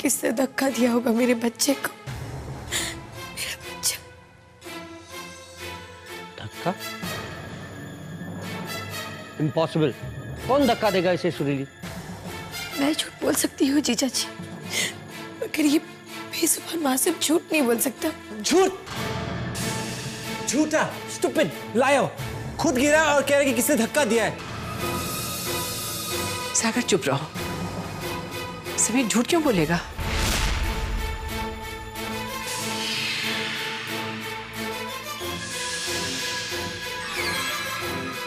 किसने धक्का दिया होगा मेरे बच्चे को। मेरा बच्चा। धक्का? इम्पॉसिबल। कौन धक्का देगा इसे सुरीली? मैं झूठ बोल सकती हूँ जीजा जी, मगर ये बेजुबान मासूम झूठ नहीं बोल सकता। झूठ? झूठा, स्टूपिड, लायर। खुद गिरा और कह रहा कि किसने धक्का दिया है। सागर चुप रहो। समीर झूठ क्यों बोलेगा?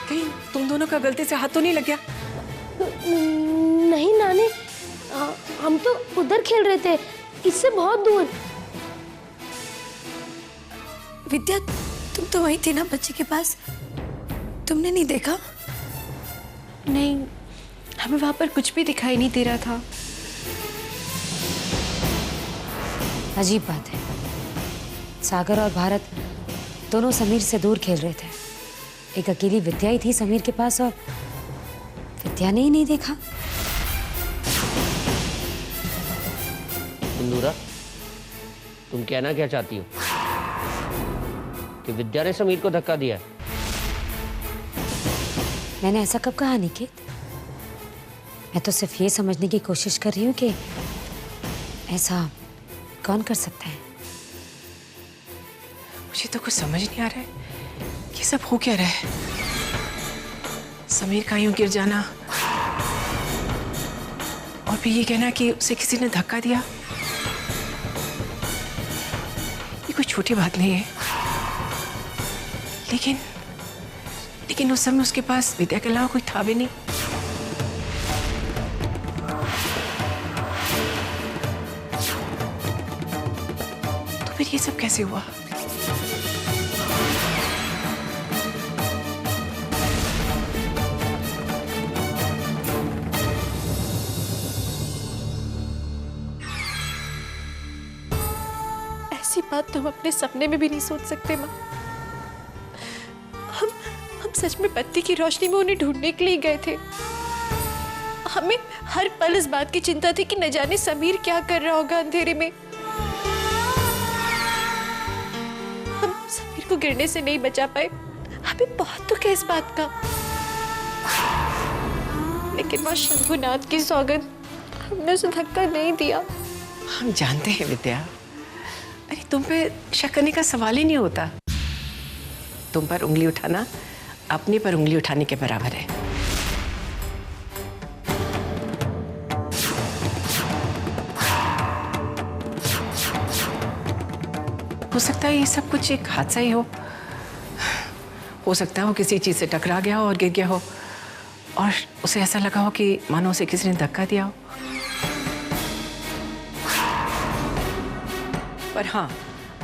कहीं तुम दोनों का गलती से हाथ तो नहीं लग गया? नहीं नानी, हम तो उधर खेल रहे थे, इससे बहुत दूर। विद्या, तुम तो वहीं थी ना बच्चे के पास? तुमने नहीं देखा? नहीं, हमें वहां पर कुछ भी दिखाई नहीं दे रहा था। अजीब बात है, सागर और भारत दोनों समीर से दूर खेल रहे थे। एक अकेली विद्या ही थी समीर के पास और विद्या ने ही नहीं देखा। सिंदूरा, तुम कहना क्या चाहती हो? कि विद्या ने समीर को धक्का दिया? मैंने ऐसा कब कहा निकेत? मैं तो सिर्फ ये समझने की कोशिश कर रही हूँ कि ऐसा कौन कर सकता है। मुझे तो कुछ समझ नहीं आ रहा है, ये सब हो क्या रहा है? समीर का यूं गिर जाना और फिर ये कहना कि उसे किसी ने धक्का दिया, ये कोई छोटी बात नहीं है। लेकिन उस समय उसके पास विद्या के अलावा कोई था भी नहीं। तो फिर ये सब कैसे हुआ? ऐसी बात तो हम अपने सपने में भी नहीं सोच सकते माँ। हम सच में बत्ती की रोशनी में उन्हें ढूंढने के लिए गए थे। हमें हर पल इस बात की चिंता थी कि न जाने समीर क्या कर रहा होगा अंधेरे में। हम समीर को गिरने से नहीं बचा पाए, हमें बहुत दुख है इस बात का। लेकिन माँ शंभुनाथ की सौगंध, हमने उसे धक्का नहीं दिया। हम जानते हैं विद्या, अरे तुम पे शक करने का सवाल ही नहीं होता। तुम पर उंगली उठाना अपने पर उंगली उठाने के बराबर है। हो सकता है ये सब कुछ एक हादसा ही हो सकता है वो किसी चीज से टकरा गया हो और गिर गया हो और उसे ऐसा लगा हो कि मानो उसे किसी ने धक्का दिया हो। पर हाँ,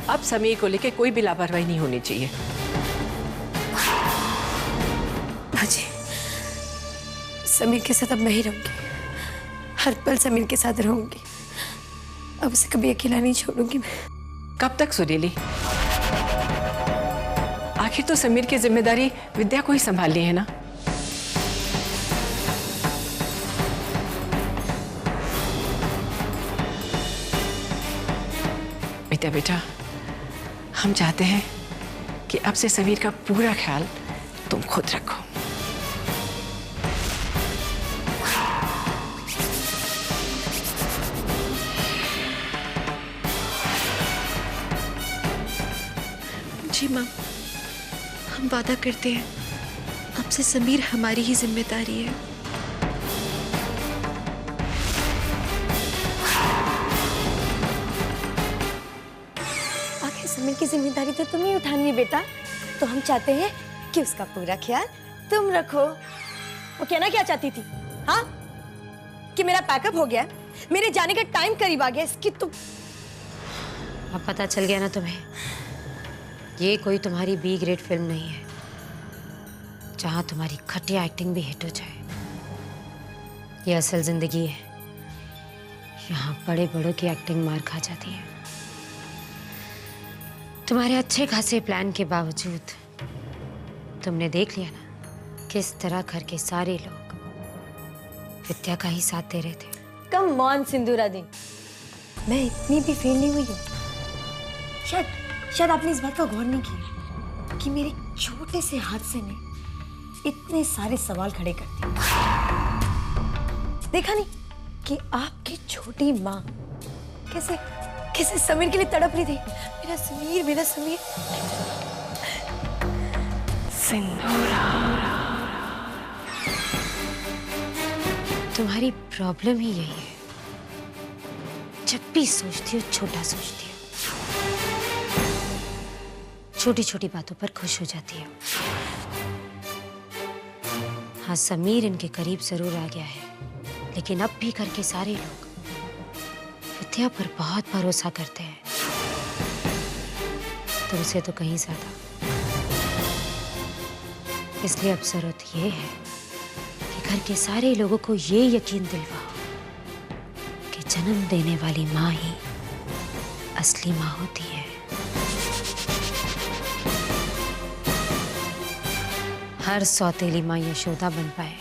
अब समीर को लेके कोई भी लापरवाही नहीं होनी चाहिए। जी, समीर के साथ अब मैं ही रहूंगी, हर पल समीर के साथ रहूंगी। अब उसे कभी अकेला नहीं छोड़ूंगी मैं। कब तक सुरीली? आखिर तो समीर की जिम्मेदारी विद्या को ही संभालनी है ना। विद्या बेटा, हम चाहते हैं कि अब से समीर का पूरा ख्याल तुम खुद रखो। जी माँ, हम वादा करते हैं अब से समीर हमारी ही जिम्मेदारी है। आखिर समीर की जिम्मेदारी तो तुम्हें ही उठानी है बेटा, तो हम चाहते हैं कि उसका पूरा ख्याल तुम रखो। वो कहना क्या चाहती थी? हाँ, कि मेरा पैकअप हो गया, मेरे जाने का टाइम करीब आ गया, इसकी तो। अब पता चल गया ना तुम्हें, ये कोई तुम्हारी बी ग्रेड फिल्म नहीं है जहां तुम्हारी घटिया एक्टिंग भी हिट हो जाए। ये असल जिंदगी है, यहाँ बड़े बड़ों की एक्टिंग मार खा जाती है। तुम्हारे अच्छे खासे प्लान के बावजूद तुमने देख लिया ना किस तरह घर के सारे लोग विद्या का ही साथ दे रहे थे। कम ऑन सिंदूरा दी, मैं इतनी भी फेल नहीं हुई हूँ। शायद आपने इस बात का गौर नहीं किया कि मेरे छोटे से हादसे ने इतने सारे सवाल खड़े कर दिए। देखा नहीं कि आपकी छोटी माँ कैसे कैसे समीर के लिए तड़प रही थी। मेरा समीर, मेरा समीर। तुम्हारी प्रॉब्लम ही यही है, जब भी सोचती हो छोटा सोचती हो, छोटी छोटी बातों पर खुश हो जाती हो। हाँ, समीर इनके करीब जरूर आ गया है, लेकिन अब भी घर के सारे लोग विद्या पर बहुत भरोसा करते हैं, तुमसे तो कहीं ज्यादा। इसलिए अब जरूरत ये है कि घर के सारे लोगों को ये यकीन दिलवाओ कि जन्म देने वाली माँ ही असली माँ होती है। हर सौतेली माँ यशोदा बन पाए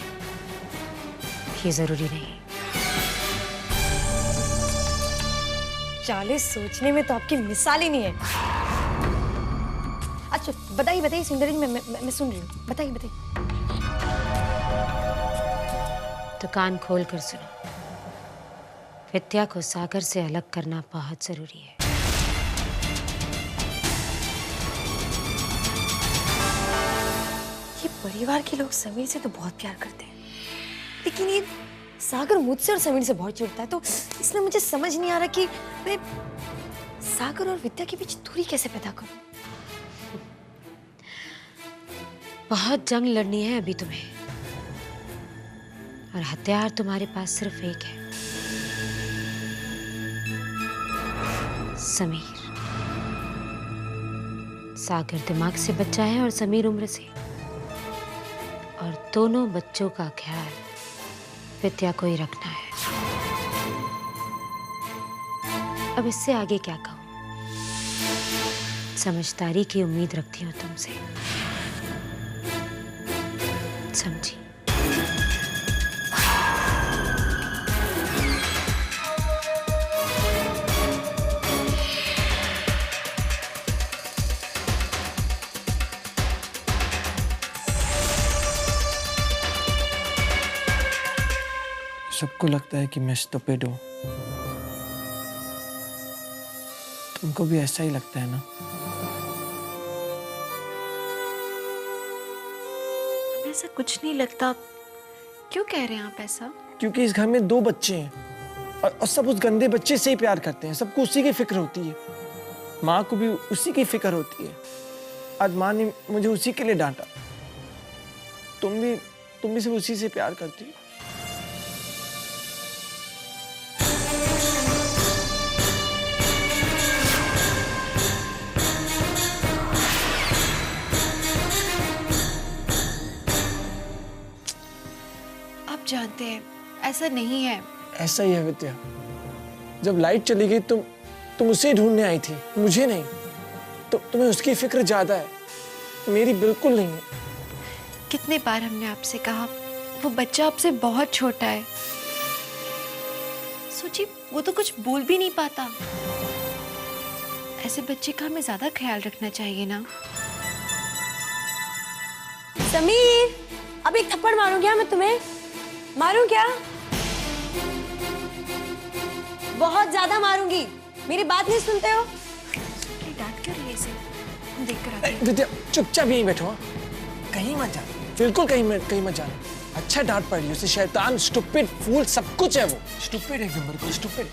ये जरूरी नहीं। चाले सोचने में तो आपकी मिसाल ही नहीं है। अच्छा बताइए बताइए सुंदरी जी, मैं सुन रही हूँ, बताइए बताइए। तो कान खोल कर सुनो, विद्या को सागर से अलग करना बहुत जरूरी है। ये परिवार के लोग समीर से तो बहुत प्यार करते हैं, लेकिन ये सागर मुझसे और समीर से बहुत चिढ़ता है। तो इसलिए मुझे समझ नहीं आ रहा कि मैं सागर और विद्या के बीच दूरी कैसे पैदा करूं। बहुत जंग लड़नी है अभी तुम्हें, और हथियार तुम्हारे पास सिर्फ एक है, समीर। सागर दिमाग से बच्चा है और समीर उम्र से, और दोनों बच्चों का ख्याल विद्या को ही रखना है। अब इससे आगे क्या कहूं? समझदारी की उम्मीद रखती हूं तुमसे, समझी? सबको लगता है कि मैं स्टूपिड हूँ, तुमको भी ऐसा ही लगता है ना? ऐसा कुछ नहीं लगता। क्यों कह रहे हैं आप ऐसा? क्योंकि इस घर में 2 बच्चे हैं और सब उस गंदे बच्चे से ही प्यार करते हैं। सबको उसी की फिक्र होती है, माँ को भी उसी की फिक्र होती है। आज माँ ने मुझे उसी के लिए डांटा। तुम भी सिर्फ उसी से प्यार करती हो। आप जानते हैं ऐसा नहीं है। ऐसा ही है विद्या। जब लाइट चली गई तुम उसे ढूंढने आई थी, मुझे नहीं। तो तुम्हें उसकी फिक्र ज्यादा है, मेरी बिल्कुल नहीं है। कितने बार हमने आपसे कहा वो बच्चा आपसे बहुत छोटा है। सोचिए, वो तो कुछ बोल भी नहीं पाता। ऐसे बच्चे का हमें ज्यादा ख्याल रखना चाहिए ना। समीर, अब एक थप्पड़ मारूं क्या मैं तुम्हें? मारूं क्या? बहुत ज्यादा मारूंगी। मेरी बात नहीं सुनते हो? डांट क्यों रही है इसे? हम देख कर आते हैं। विद्या चुपचाप यहीं बैठो, हाँ? कहीं मत जाना, बिल्कुल कहीं मत जाना। अच्छा डांट पड़ रही है उसे। शैतान, स्टूपिड, फूल, सब कुछ है वो। स्टूपिड है एकदम, बिल्कुल स्टूपिड।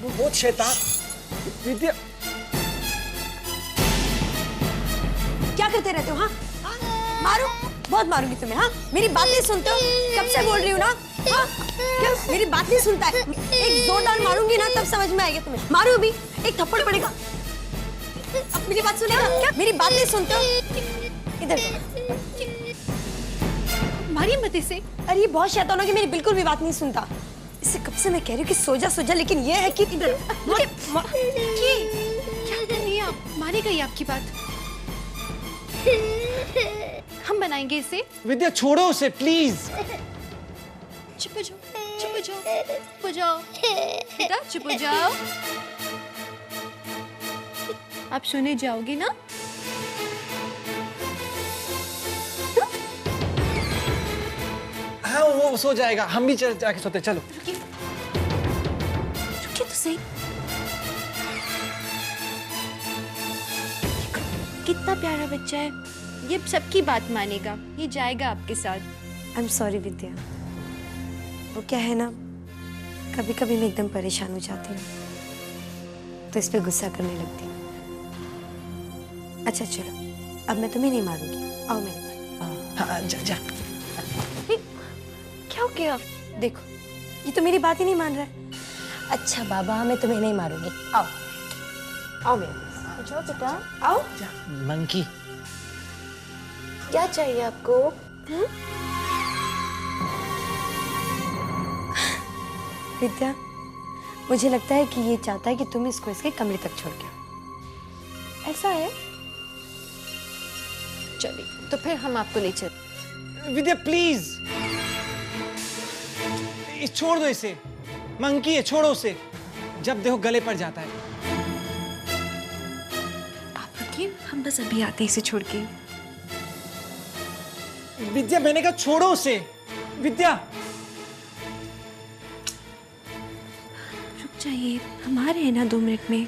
वो बहुत शैतान। विद्या क्या करते रहते हो? हाँ मारो, बहुत मारूंगी तुम्हें। हाँ मेरी बात नहीं सुनते हो? कब से बोल रही हूँ ना? हाँ क्या मेरी बात नहीं सुनता है? एक जोरदार मारूंगी ना, तब समझ में आएगा तुम्हें। मारो अभी, एक थप्पड़ पड़ेगा। अब मेरी बात सुनेगा क्या? मेरी बात नहीं सुनते हो? इधर मारिए मत इसे। अरे ये बहुत शैतान हो कि मेरी बिल्कुल भी बात नहीं सुनता। इससे कब से मैं कह रही हूँ कि सो जा, लेकिन ये है कि इधर क्या कर रही हैं आप? मानेगा ही आपकी बात। हम बनाएंगे इसे। विद्या छोड़ो उसे प्लीज। चुप हो जाओ। चुप हो जाओ, चुप हो जाओ बेटा, चुप हो जाओ। आप सुने जाओगी ना? हाँ वो सो जाएगा, हम भी जाके सोते, चलो। रुकिए तो सही। कितना प्यारा बच्चा है, ये सबकी बात मानेगा, ये जाएगा आपके साथ। आई एम सॉरी विद्या, वो क्या है ना, कभी कभी मैं एकदम परेशान हो जाती हूँ तो इस पे गुस्सा करने लगती हूँ। अच्छा चलो, अब मैं तुम्हें नहीं मारूंगी, आओ मेरे पास। हाँ जा जा। क्या हो गया? देखो ये तो मेरी बात ही नहीं मान रहा है। अच्छा बाबा, मैं तुम्हें नहीं मारूंगी, आओ आओ मेरे पास। जाओ बेटा, आओ। मंकी, क्या चाहिए आपको? विद्या, मुझे लगता है कि ये चाहता है कि तुम इसको इसके कमरे तक छोड़ के आओ। ऐसा है? चलिए तो फिर हम आपको ले चल। विद्या प्लीज, छोड़ दो इसे, मंकी है, छोड़ो उसे, जब देखो गले पड़ जाता है। आप रुकिए, हम बस अभी आते हैं इसे छोड़ के। विद्या मैंने कहा छोड़ो उसे, विद्या। रुक जाइए, हम आ रहे हैं ना 2 मिनट में।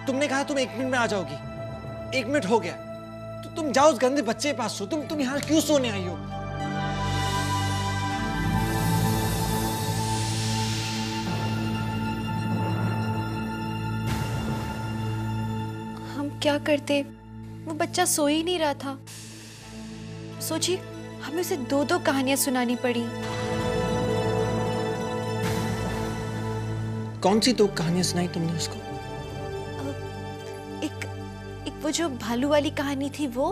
तुमने कहा तुम 1 मिनट में आ जाओगी, 1 मिनट हो गया, तो तुम जाओ उस गंदे बच्चे के पास सो। तुम यहाँ क्यों सोने आई हो? हम क्या करते, वो बच्चा सो ही नहीं रहा था। सोचिए, हमें उसे 2-2 कहानियां सुनानी पड़ी। कौन सी 2 कहानियां सुनाई तुमने उसको? एक वो जो भालू वाली कहानी थी वो,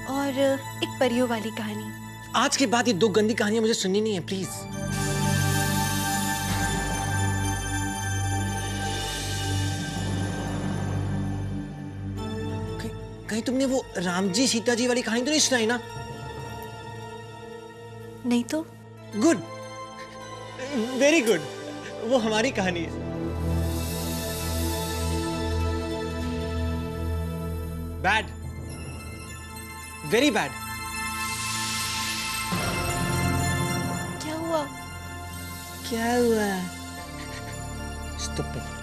और एक परियों वाली कहानी। आज के बाद ये 2 गंदी कहानियां मुझे सुननी नहीं है, प्लीज। कहीं तुमने वो राम जी सीता जी वाली कहानी तो नहीं सुनाई ना? नहीं तो? गुड, वेरी गुड, वो हमारी कहानी है। Bad, very bad. क्या हुआ? क्या हुआ? Stupid.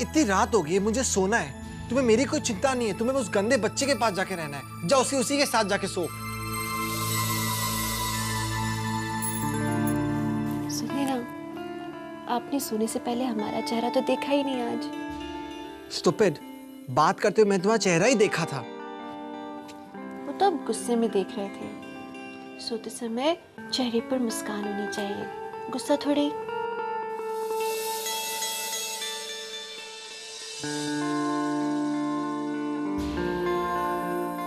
इतनी रात हो गई है, मुझे सोना है। तुम्हें मेरी कोई चिंता नहीं है, तुम्हें उस गंदे बच्चे के पास जाके रहना है। जाओ उसी के साथ जाके सो। सुनिए ना, आपने सोने से पहले हमारा चेहरा तो देखा ही नहीं आज। Stupid, बात करते हुए मैं तुम्हारा चेहरा ही देखा था। वो तो आप गुस्से में देख रहे थे। सोते समय चेहरे पर मुस्कान होनी चाहिए, गुस्सा थोड़ी।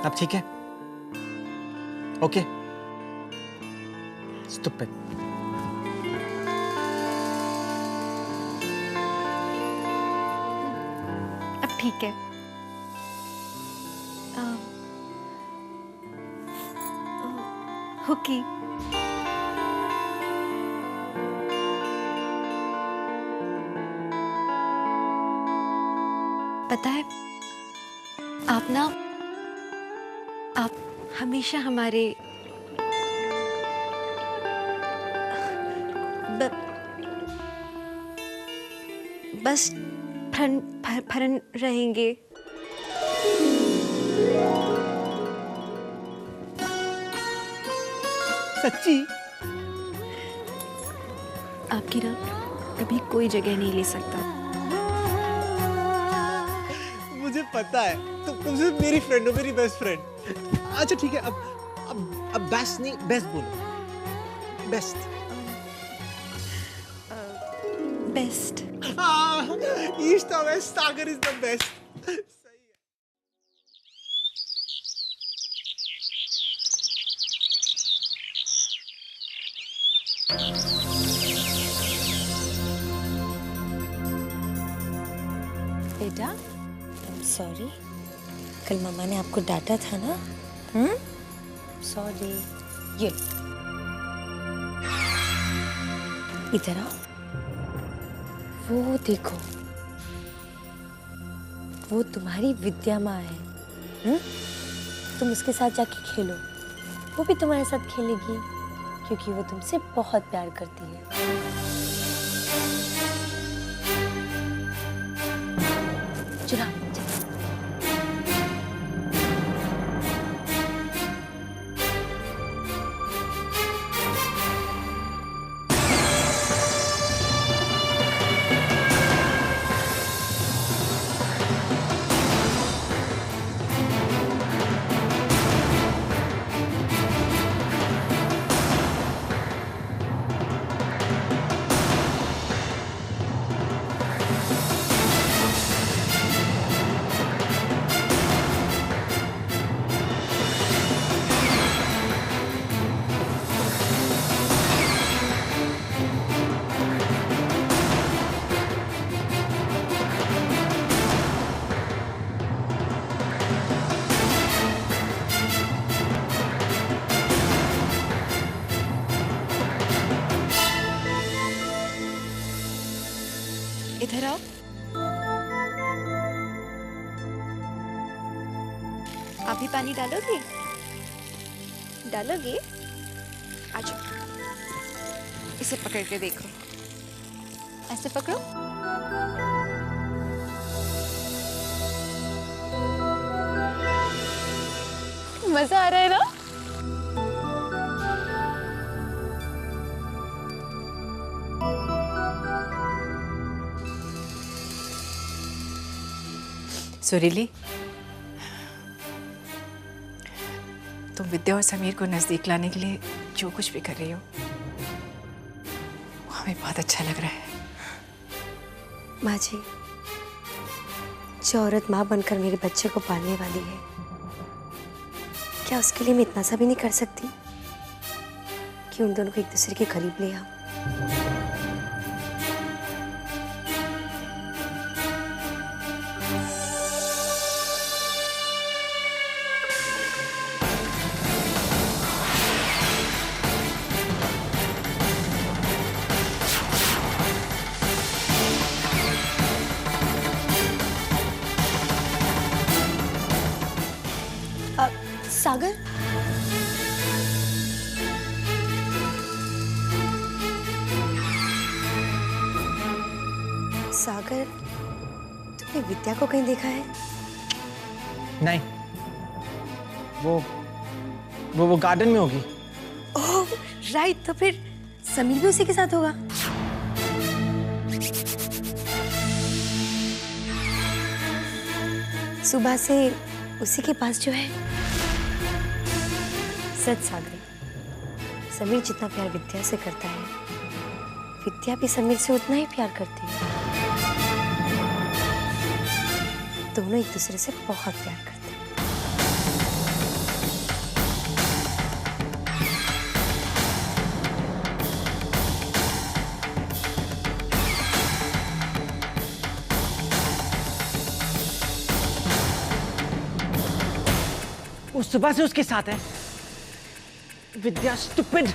अब ठीक है? ओके। Stupid. अब ठीक है। हुकी, पता है, आप हमेशा हमारे बस फरन रहेंगे। सच्ची? आपकी ना अभी कोई जगह नहीं ले सकता। मुझे पता है तुम सिर्फ मेरी फ्रेंड हो, मेरी बेस्ट फ्रेंड। अच्छा ठीक है, अब बेस्ट नहीं, बेस्ट बोलो। Best. Best. East the west, Sagar is the best. बेटा सॉरी, कल मम्मा ने आपको डांटा था ना। सॉरी। ये इधर आओ, वो देखो, वो तुम्हारी विद्या माँ है। तुम उसके साथ जाके खेलो, वो भी तुम्हारे साथ खेलेगी क्योंकि वो तुमसे बहुत प्यार करती है। चलो इधर आओ। आप भी पानी डालोगे? डालोगे? आजो, इसे पकड़ के देखो। ऐसे पकड़ो। मजा आ रहा है ना? सुरीली, तुम विद्या और समीर को नजदीक लाने के लिए जो कुछ भी कर रही हो, वो हमें बहुत अच्छा लग रहा है। माँ जी, जो औरत माँ बनकर मेरे बच्चे को पालने वाली है, क्या उसके लिए मैं इतना सा भी नहीं कर सकती कि उन दोनों को एक दूसरे के करीब ले आऊं? सागर, सागर, तुमने विद्या को कहीं देखा है? नहीं, वो गार्डन में होगी। ओह राइट, तो फिर समीर भी उसी के साथ होगा। सुबह से उसी के पास जो है। सच सागर, समीर जितना प्यार विद्या से करता है, विद्या भी समीर से उतना ही प्यार करती है। दोनों एक दूसरे से बहुत प्यार करते हैं। वो सुबह से उसके साथ है। विद्या स्टूपिड।